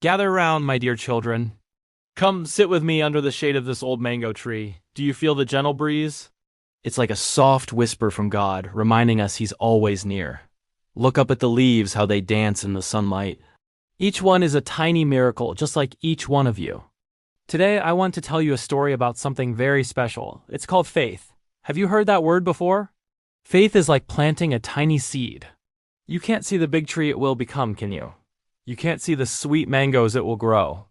Gather round, my dear children. Come sit with me under the shade of this old mango tree. Do you feel the gentle breeze? It's like a soft whisper from God, reminding us He's always near. Look up at the leaves, how they dance in the sunlight. Each one is a tiny miracle, just like each one of you. Today, I want to tell you a story about something very special. It's called faith. Have you heard that word before? Faith is like planting a tiny seed. You can't see the big tree it will become, can you? You can't see the sweet mangoes it will grow.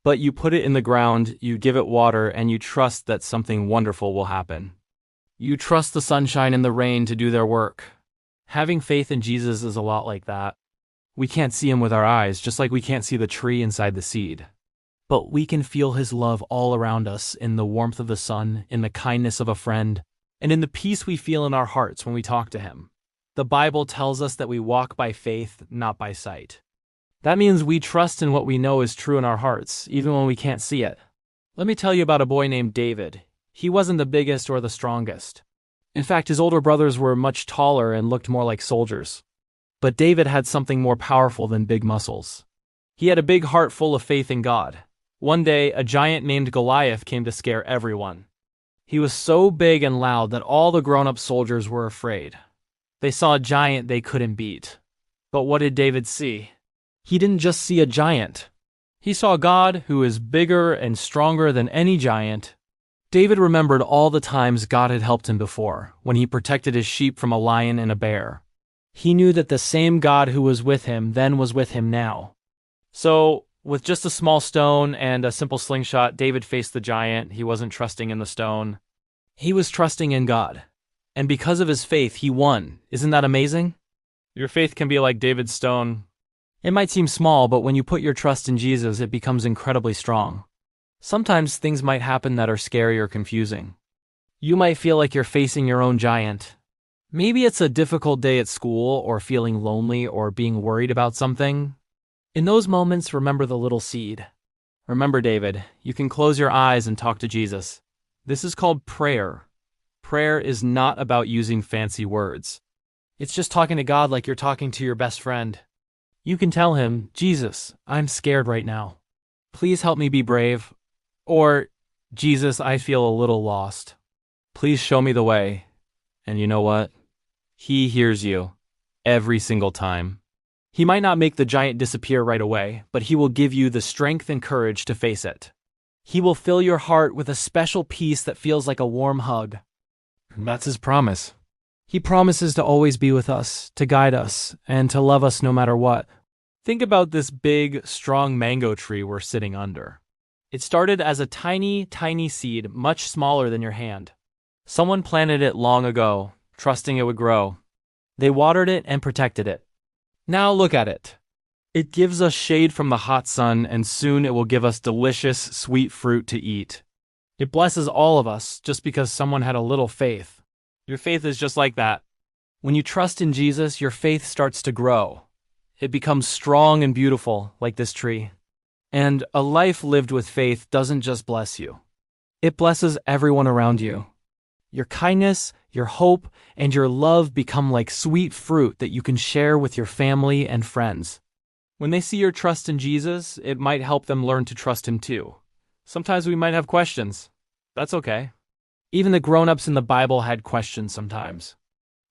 But you put it in the ground, you give it water, and you trust that something wonderful will happen. You trust the sunshine and the rain to do their work. Having faith in Jesus is a lot like that. We can't see Him with our eyes, just like we can't see the tree inside the seed. But we can feel His love all around us in the warmth of the sun, in the kindness of a friend, and in the peace we feel in our hearts when we talk to Him. The Bible tells us that we walk by faith, not by sight. That means we trust in what we know is true in our hearts, even when we can't see it. Let me tell you about a boy named David. He wasn't the biggest or the strongest. In fact, his older brothers were much taller and looked more like soldiers. But David had something more powerful than big muscles. He had a big heart full of faith in God. One day, a giant named Goliath came to scare everyone. He was so big and loud that all the grown-up soldiers were afraid. They saw a giant they couldn't beat. But what did David see? He didn't just see a giant. He saw God who is bigger and stronger than any giant. David remembered all the times God had helped him before, when he protected his sheep from a lion and a bear. He knew that the same God who was with him then was with him now. So, with just a small stone and a simple slingshot, David faced the giant. He wasn't trusting in the stone. He was trusting in God. And because of his faith, he won. Isn't that amazing? Your faith can be like David's stone. It might seem small, but when you put your trust in Jesus, it becomes incredibly strong. Sometimes things might happen that are scary or confusing. You might feel like you're facing your own giant. Maybe it's a difficult day at school, or feeling lonely, or being worried about something. In those moments, remember the little seed. Remember, David, you can close your eyes and talk to Jesus. This is called prayer. Prayer is not about using fancy words. It's just talking to God like you're talking to your best friend. You can tell Him, Jesus, I'm scared right now. Please help me be brave. Or, Jesus, I feel a little lost. Please show me the way. And you know what? He hears you every single time. He might not make the giant disappear right away, but He will give you the strength and courage to face it. He will fill your heart with a special peace that feels like a warm hug. That's His promise. He promises to always be with us, to guide us, and to love us no matter what. Think about this big, strong mango tree we're sitting under. It started as a tiny, tiny seed, much smaller than your hand. Someone planted it long ago, trusting it would grow. They watered it and protected it. Now look at it. It gives us shade from the hot sun, and soon it will give us delicious, sweet fruit to eat. It blesses all of us just because someone had a little faith. Your faith is just like that. When you trust in Jesus, your faith starts to grow. It becomes strong and beautiful, like this tree. And a life lived with faith doesn't just bless you. It blesses everyone around you. Your kindness, your hope, and your love become like sweet fruit that you can share with your family and friends. When they see your trust in Jesus, it might help them learn to trust Him too. Sometimes we might have questions. That's okay. Even the grown-ups in the Bible had questions sometimes.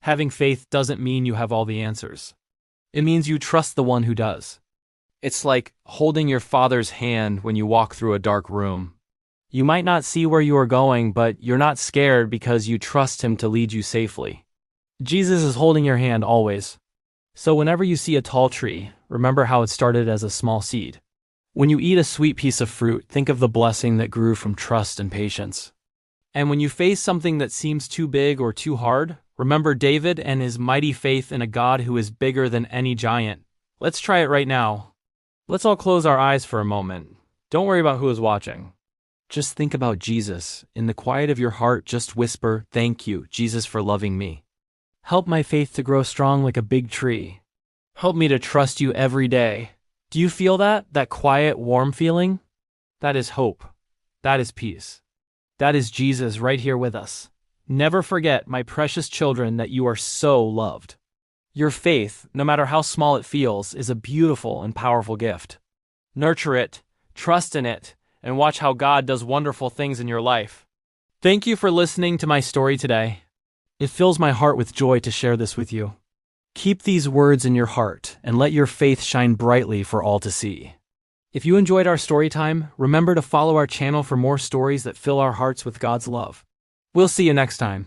Having faith doesn't mean you have all the answers. It means you trust the one who does. It's like holding your Father's hand when you walk through a dark room. You might not see where you are going, but you're not scared because you trust Him to lead you safely. Jesus is holding your hand always. So whenever you see a tall tree, remember how it started as a small seed. When you eat a sweet piece of fruit, think of the blessing that grew from trust and patience. And when you face something that seems too big or too hard, remember David and his mighty faith in a God who is bigger than any giant. Let's try it right now. Let's all close our eyes for a moment. Don't worry about who is watching. Just think about Jesus. In the quiet of your heart, just whisper, "Thank you, Jesus, for loving me. Help my faith to grow strong like a big tree. Help me to trust you every day." Do you feel that? That quiet, warm feeling? That is hope. That is peace. That is Jesus right here with us. Never forget, my precious children, that you are so loved. Your faith, no matter how small it feels, is a beautiful and powerful gift. Nurture it, trust in it, and watch how God does wonderful things in your life. Thank you for listening to my story today. It fills my heart with joy to share this with you. Keep these words in your heart and let your faith shine brightly for all to see. If you enjoyed our story time, remember to follow our channel for more stories that fill our hearts with God's love. We'll see you next time.